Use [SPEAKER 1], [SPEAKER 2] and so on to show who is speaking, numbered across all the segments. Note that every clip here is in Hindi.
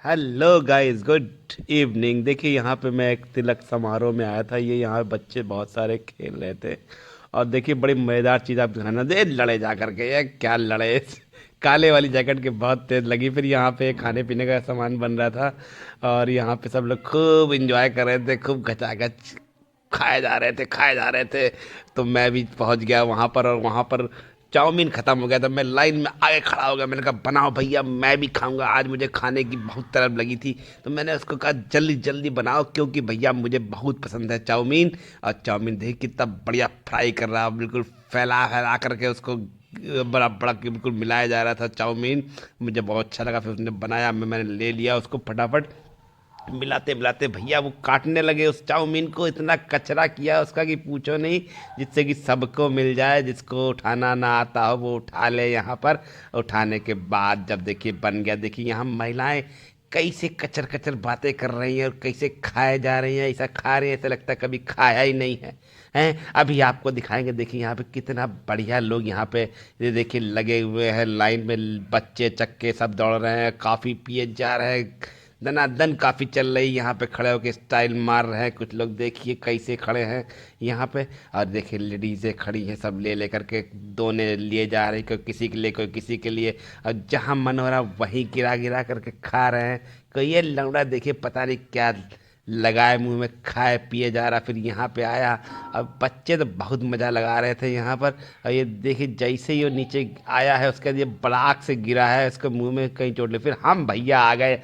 [SPEAKER 1] Hello guys, good evening. देखिए यहाँ पे मैं एक तिलक समारोह में आया था। ये यहाँ बच्चे बहुत सारे खेल रहे थे और देखिए बड़ी मज़ेदार चीज़ आप दिखाना दे लड़े जा करके। ये क्या लड़े काले वाली जैकेट के बहुत तेज लगी। फिर यहाँ पे खाने पीने का सामान बन रहा था और यहाँ पे सब लोग खूब इंजॉय कर रहे थे, खूब घचाघच खाए जा रहे थे। तो मैं भी पहुंच गया वहां पर और वहां पर चाउमीन खत्म हो गया था। मैं लाइन में आगे खड़ा हो गया। मैंने कहा बनाओ भैया, मैं भी खाऊंगा, आज मुझे खाने की बहुत तरफ लगी थी। तो मैंने उसको कहा जल्दी जल्दी बनाओ, क्योंकि भैया मुझे बहुत पसंद है चाउमीन। और चाउमीन देखिए कितना बढ़िया फ्राई कर रहा, बिल्कुल फैला फैला करके उसको बड़ा बड़ा बिल्कुल मिलाया जा रहा था चाउमीन। मुझे बहुत अच्छा लगा। फिर उसने बनाया, मैंने ले लिया उसको फटाफट। मिलाते मिलाते भैया वो काटने लगे उस चाउमीन को, इतना कचरा किया उसका कि पूछो नहीं। जिससे कि सबको मिल जाए, जिसको उठाना ना आता हो वो उठा ले यहाँ पर। उठाने के बाद जब देखिए बन गया, देखिए यहाँ महिलाएं कैसे कचर कचर बातें कर रही हैं और कैसे खाए जा रही हैं। ऐसा खा रही हैं ऐसा लगता है कभी खाया ही नहीं है। हैं अभी आपको दिखाएंगे। देखिए यहाँ पे कितना बढ़िया लोग यहाँ पे ये देखिए लगे हुए हैं लाइन में। बच्चे चक्के सब दौड़ रहे हैं, काफ़ी पिए जा रहे हैं। दनादन काफ़ी चल रही। यहाँ पे खड़े होकर स्टाइल मार रहे हैं कुछ लोग, देखिए कैसे खड़े हैं यहाँ पे। और देखिए लेडीज़ें खड़ी हैं, सब ले लेकर के दोने लिए जा रही, कोई किसी के लिए कोई किसी के लिए। और जहाँ मन हो रहा वहीं गिरा गिरा करके खा रहे हैं। कोई ये लौंडा देखिए पता नहीं क्या लगाए मुंह में, खाए पिए जा रहा। फिर यहाँ पे आया। अब बच्चे तो बहुत मज़ा लगा रहे थे यहाँ पर। और ये देखिए जैसे ही वो नीचे आया है उसके बाद ये बड़ाक से गिरा है, उसके मुंह में कहीं चोट लगी। फिर हम भैया आ गए।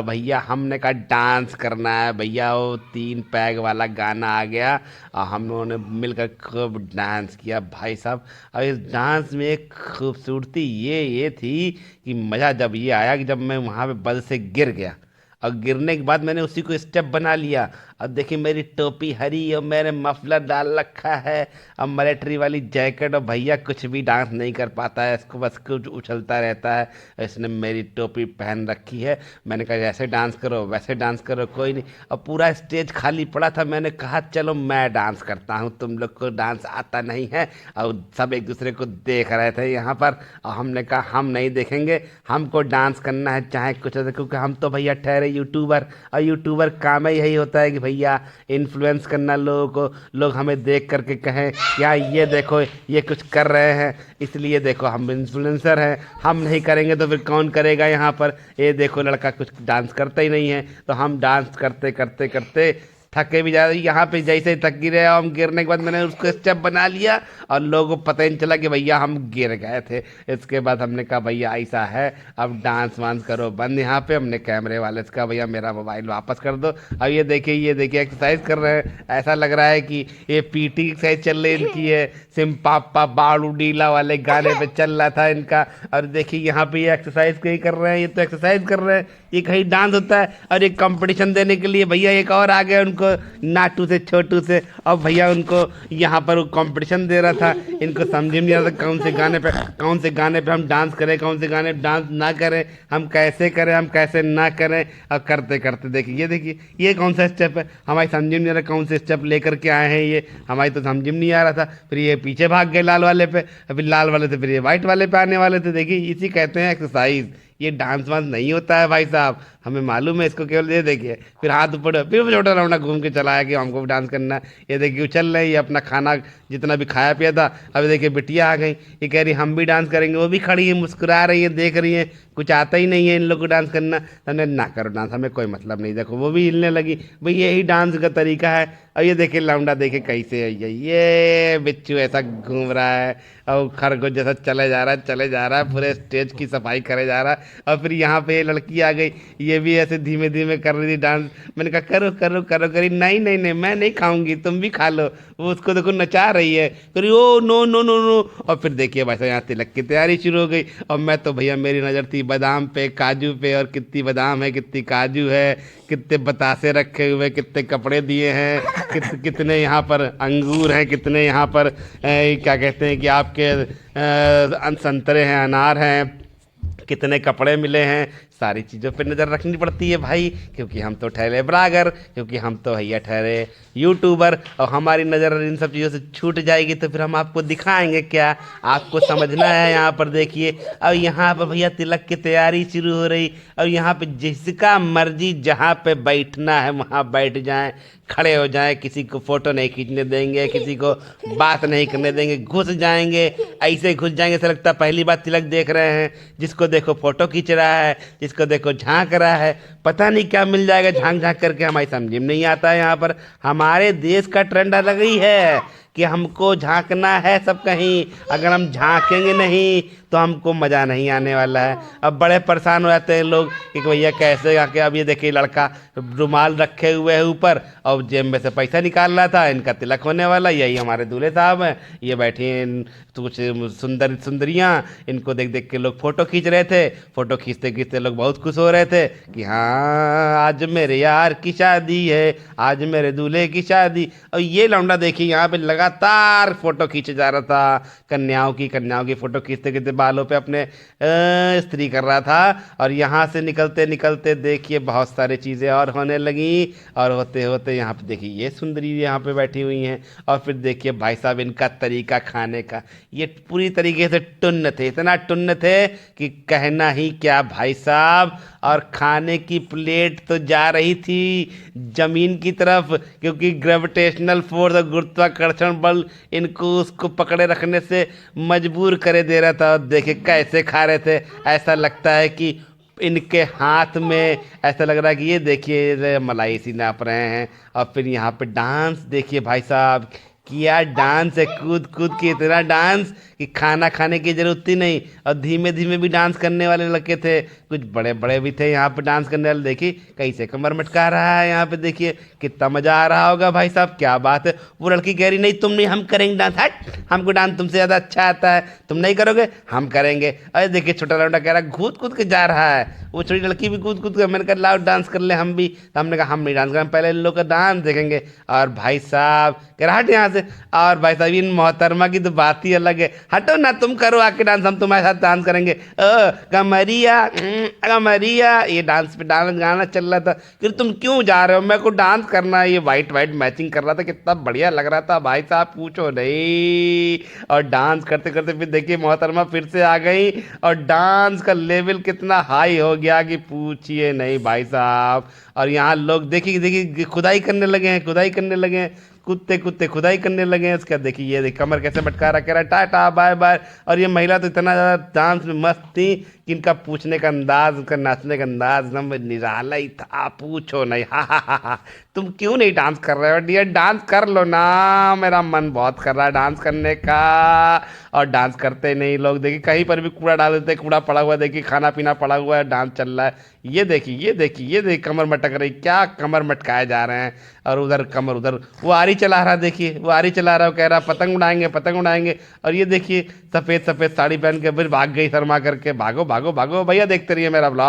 [SPEAKER 1] भैया हमने कहा डांस करना है भैया। वो 3 पैग वाला गाना आ गया और हम लोगों ने मिलकर खूब डांस किया भाई साहब। और इस डांस में एक खूबसूरती ये थी कि मज़ा जब ये आया कि जब मैं वहाँ पे बल से गिर गया और गिरने के बाद मैंने उसी को स्टेप बना लिया। अब देखिए मेरी टोपी हरी और मैंने मफलर डाल रखा है और मिलिट्री वाली जैकेट। और भैया कुछ भी डांस नहीं कर पाता है, इसको बस कुछ उछलता रहता है। इसने मेरी टोपी पहन रखी है। मैंने कहा जैसे डांस करो वैसे डांस करो, कोई नहीं। और पूरा स्टेज खाली पड़ा था। मैंने कहा चलो मैं डांस करता हूँ, तुम लोग को डांस आता नहीं है। और सब एक दूसरे को देख रहे थे यहाँ पर। और हमने कहा हम नहीं देखेंगे, हमको डांस करना है चाहे कुछ हो, क्योंकि हम तो भैया ठहरे यूट्यूबर। और यूट्यूबर काम ही यही होता है कि भैया इन्फ्लुएंस करना लोगों को, लोग हमें देख करके कहें क्या ये देखो ये कुछ कर रहे हैं। इसलिए देखो हम इन्फ्लुएंसर हैं, हम नहीं करेंगे तो फिर कौन करेगा यहाँ पर। ये देखो लड़का कुछ डांस करता ही नहीं है, तो हम डांस करते करते करते थके भी जा रही। यहाँ पे जैसे ही थक गिरे हम गिरने के बाद मैंने उसको स्टेप बना लिया और लोगों को पता ही नहीं चला कि भैया हम गिर गए थे। इसके बाद हमने कहा भैया ऐसा है, अब डांस वांस करो बंद यहाँ पे। हमने कैमरे वाले से कहा भैया मेरा मोबाइल वापस कर दो। अब ये देखिए एक्सरसाइज कर रहे हैं। ऐसा लग रहा है कि ये पीटी एक्सरसाइज चल रही इनकी है। सिम्पापा बाड़ू डीला वाले गाने पे चल रहा था इनका। और देखिए यहाँ पे ये एक्सरसाइज कहीं कर रहे हैं, ये तो एक्सरसाइज कर रहे हैं, ये कहीं डांस होता है। और एक कंपटीशन देने के लिए भैया एक और आ गए उनको, नाटू से छोटू से। और भैया उनको यहाँ पर कंपटीशन दे रहा था। इनको समझ में नहीं आता कौन से गाने पे हम डांस करें, कौन से गाने डांस ना करें, हम कैसे करें हम कैसे ना करें। और करते करते देखिए ये कौन सा स्टेप है, हमारी समझ में नहीं आ रहा कौन से स्टेप लेकर के आए हैं ये, हमारी तो समझ में नहीं आ रहा था। फिर ये पीछे भाग गए लाल वाले पे, फिर लाल वाले से फिर ये वाइट वाले पे आने वाले थे। देखिए इसी कहते हैं एक्सरसाइज। ये डांस वांस नहीं होता है भाई साहब, हमें मालूम है। इसको केवल ये देखिए फिर हाथ ऊपर, फिर वो छोटा राउंडा घूम के चला आया कि हमको भी डांस करना है। ये देखिए चल रहे हैं, ये अपना खाना जितना भी खाया पिया था। अभी देखिए बिटिया आ गई, ये कह रही हम भी डांस करेंगे। वो भी खड़ी है, मुस्कुरा रही है, देख रही है, कुछ आता ही नहीं है इन लोग को डांस करना। हमने ना करो डांस, हमें कोई मतलब नहीं। देखो वो भी हिलने लगी, भाई यही डांस का तरीका है। और ये देखिए लौंडा देखे कैसे है, ये बिच्छू ऐसा घूम रहा है और खरगोश जैसा चले जा रहा है, पूरे स्टेज की सफाई करे जा रहा है। और फिर यहाँ पे ये लड़की आ गई, ये भी ऐसे धीमे धीमे कर रही थी डांस। मैंने कहा करो करो करो करी, नहीं नहीं नहीं मैं नहीं खाऊंगी, तुम भी खा लो। वो उसको देखो नचा रही है, करी oh no no no no. और फिर देखिए भाई साहब यहाँ तिलक की तैयारी शुरू हो गई। और मैं तो भैया मेरी नज़र थी बादाम पे काजू पे, और कितनी बादाम है कितनी काजू है, कितने बतासे रखे हुए, कितने कपड़े दिए हैं, कितने यहाँ पर अंगूर हैं, कितने यहाँ पर क्या कहते हैं कि आपके संतरे हैं, अनार हैं, कितने कपड़े मिले हैं। सारी चीज़ों पे नज़र रखनी पड़ती है भाई, क्योंकि हम तो ठहरे ब्लॉगर, क्योंकि हम तो भैया ठहरे यूट्यूबर, और हमारी नज़र इन सब चीज़ों से छूट जाएगी तो फिर हम आपको दिखाएंगे क्या। आपको समझना है। यहाँ पर देखिए, अब यहाँ पर भैया तिलक की तैयारी शुरू हो रही, और यहाँ पे जिसका मर्जी जहाँ पे बैठना है वहाँ बैठ जाएं, खड़े हो जाएं, किसी को फोटो नहीं खींचने देंगे, किसी को बात नहीं करने देंगे, घुस जाएंगे, ऐसे घुस जाएंगे, ऐसा लगता है पहली बार तिलक देख रहे हैं। जिसको देखो फोटो खींच रहा है, जिसको देखो झांक रहा है, पता नहीं क्या मिल जाएगा झांक झांक करके, हमारी समझ में नहीं आता है। यहाँ पर हमारे देश का ट्रेंड अलग ही है कि हमको झांकना है सब कहीं, अगर हम झांकेंगे नहीं तो हमको मज़ा नहीं आने वाला है। अब बड़े परेशान हो जाते हैं लोग कि भैया कैसे आके, अब ये देखिए लड़का रुमाल रखे हुए है ऊपर और जेब में से पैसा निकाल रहा था, इनका तिलक होने वाला, यही हमारे दूल्हे साहब हैं, ये बैठी हैं तो कुछ सुंदर सुंदरियाँ, इनको देख देख के लोग फ़ोटो खींच रहे थे। फ़ोटो खींचते खींचते लोग बहुत खुश हो रहे थे कि हाँ आज मेरे यार की शादी है, आज मेरे दूल्हे की शादी। और ये लौंडा देखिए यहाँ पे लगातार फ़ोटो खींचे जा रहा था, कन्याओं की फ़ोटो खींचते खींचते बालों पे अपने इस्त्री कर रहा था। और यहाँ से निकलते निकलते देखिए बहुत सारी चीज़ें और होने लगी, और होते होते यहाँ पे देखिए ये सुंदरी यहाँ पे बैठी हुई हैं। और फिर देखिए भाई साहब इनका तरीका खाने का, ये पूरी तरीके से टुन्न थे, इतना टुन्न थे कि कहना ही क्या भाई साहब। और खाने की प्लेट तो जा रही थी जमीन की तरफ, क्योंकि ग्रेविटेशनल फोर्स और गुरुत्वाकर्षण बल इनको उसको पकड़े रखने से मजबूर करे दे रहा था। और देखिए कैसे खा रहे थे, ऐसा लगता है कि इनके हाथ में ऐसा लग रहा है कि ये देखिए ये मलाई सी नाप रहे हैं। और फिर यहाँ पे डांस देखिए भाई साहब, किया डांस है, कूद कूद के इतना डांस कि खाना खाने की जरूरत ही नहीं। और धीमे धीमे भी डांस करने वाले लड़के थे, कुछ बड़े बड़े भी थे यहाँ पे डांस करने वाले। देखिए कैसे कमर मटका रहा है यहाँ पे, देखिए कितना मजा आ रहा होगा भाई साहब, क्या बात है। वो लड़की कह रही नहीं तुम नहीं, हम करेंगे डांस, हट हमको डांस तुमसे ज़्यादा अच्छा आता है, तुम नहीं करोगे हम करेंगे। अरे देखिए छोटा लौंडा कह रहा है कूद कूद के जा रहा है, वो छोटी लड़की भी कूद कूद के, मैंने कहा लाओ डांस कर ले हम भी, तो हमने कहा हम नहीं डांस करें, पहले इन लोग का डांस देखेंगे। और भाई साहब कह रहा हट यहाँ से। और भाई साहब इन मोहतरमा की तो बात ही अलग है, हटो ना तुम करो आके डांस, हम तुम्हारे साथ डांस करेंगे। कमरिया कमरिया, ये डांस पे डांस गाना चल रहा था। फिर तुम क्यों जा रहे हो, मेरे को डांस करना है। ये वाइट वाइट मैचिंग कर रहा था, कितना बढ़िया लग रहा था भाई साहब, पूछो नहीं। और डांस करते करते फिर देखिए मोहतरमा फिर से आ गई, और डांस का लेवल कितना हाई हो गया कि पूछिए नहीं भाई साहब। और यहाँ लोग देखिए देखिए खुदाई करने लगे हैं, खुदाई करने लगे हैं, कुत्ते कुत्ते खुदाई करने लगे हैं। उसका देखिए ये देखिए कमर कैसे मटका रहा, कह रहा टाटा बाय बाय। और ये महिला तो इतना ज़्यादा डांस में मस्त थी कि इनका पूछने का अंदाज, उनका नाचने का अंदाज एकदम निराला ही था, पूछो नहीं। हा। तुम क्यों नहीं डांस कर रहे हो डियर, डांस कर लो ना, मेरा मन बहुत कर रहा है डांस करने का। और डांस करते नहीं लोग, देखिए कहीं पर भी कूड़ा डाल देते, कूड़ा पड़ा हुआ है, देखिए खाना पीना पड़ा हुआ है, डांस चल रहा है। ये देखिए ये देखिए ये देखिए कमर मटक रही, क्या कमर मटकाए जा रहे हैं। और उधर कमर, उधर वो आरी चला रहा, देखिए वो आरी चला रहा, वो कह रहा पतंग उड़ाएंगे पतंग उड़ाएंगे। और ये देखिए सफ़ेद सफ़ेद साड़ी पहन के फिर भाग गई शर्मा करके, भागो भागो भागो भैया, देखते रहिए मेरा ब्लॉग।